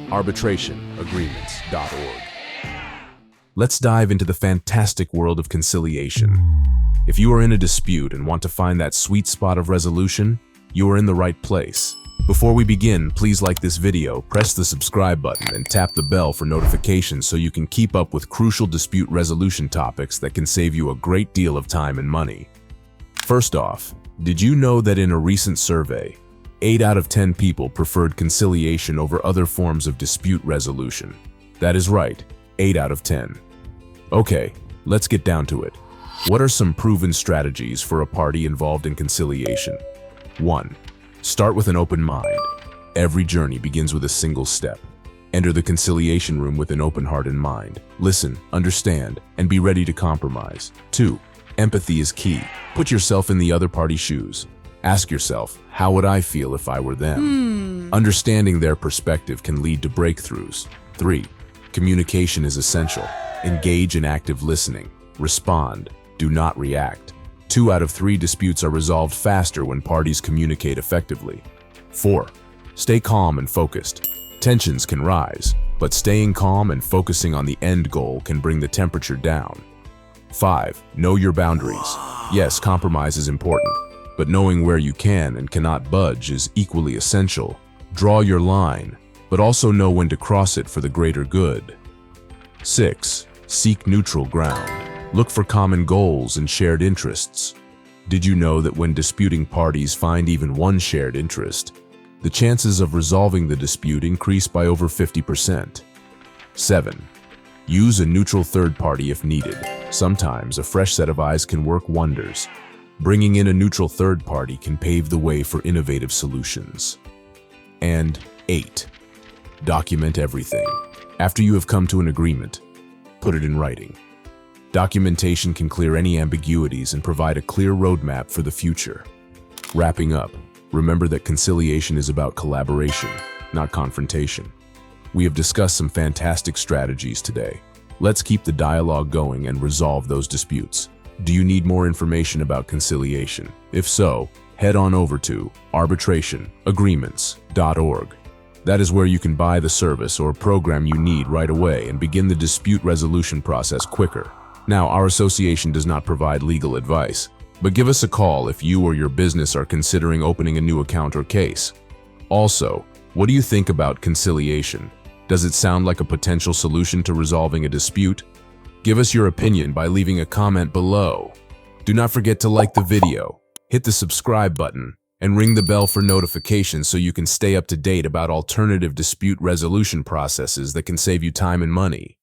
arbitrationagreements.org. Let's dive into the fantastic world of conciliation. If you are in a dispute and want to find that sweet spot of resolution, you are in the right place. Before we begin, please like this video, press the subscribe button, and tap the bell for notifications so you can keep up with crucial dispute resolution topics that can save you a great deal of time and money. First off, did you know that in a recent survey, 8 out of 10 people preferred conciliation over other forms of dispute resolution? That is right, 8 out of 10. Okay, let's get down to it. What are some proven strategies for a party involved in conciliation? 1. Start with an open mind. Every journey begins with a single step. Enter the conciliation room with an open heart and mind. Listen, understand, and be ready to compromise. 2. Empathy is key. Put yourself in the other party's shoes. Ask yourself, how would I feel if I were them? Understanding their perspective can lead to breakthroughs. 3. Communication is essential. Engage in active listening. Respond. Do not react. 2 out of 3 disputes are resolved faster when parties communicate effectively. 4. Stay calm and focused. Tensions can rise, but staying calm and focusing on the end goal can bring the temperature down. 5. Know your boundaries. Yes, compromise is important, but knowing where you can and cannot budge is equally essential. Draw your line, but also know when to cross it for the greater good. 6. Seek neutral ground. Look for common goals and shared interests. Did you know that when disputing parties find even one shared interest, the chances of resolving the dispute increase by over 50%? 7. Use a neutral third party if needed. Sometimes a fresh set of eyes can work wonders. Bringing in a neutral third party can pave the way for innovative solutions. And 8. Document everything. After you have come to an agreement, put it in writing. Documentation can clear any ambiguities and provide a clear roadmap for the future. Wrapping up, remember that conciliation is about collaboration, not confrontation. We have discussed some fantastic strategies today. Let's keep the dialogue going and resolve those disputes. Do you need more information about conciliation? If so, head on over to arbitrationagreements.org. That is where you can buy the service or program you need right away and begin the dispute resolution process quicker. Now, our association does not provide legal advice, but give us a call if you or your business are considering opening a new account or case. Also, what do you think about conciliation? Does it sound like a potential solution to resolving a dispute? Give us your opinion by leaving a comment below. Do not forget to like the video, hit the subscribe button, and ring the bell for notifications so you can stay up to date about alternative dispute resolution processes that can save you time and money.